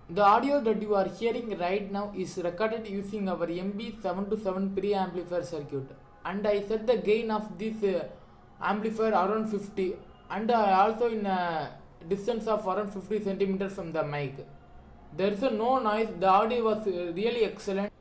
The audio that you are hearing right now is recorded using our MB727 preamplifier circuit, and I set the gain of this amplifier around 50, and I also in a distance of around 50 centimeters from the mic. There is no noise. The audio was really excellent.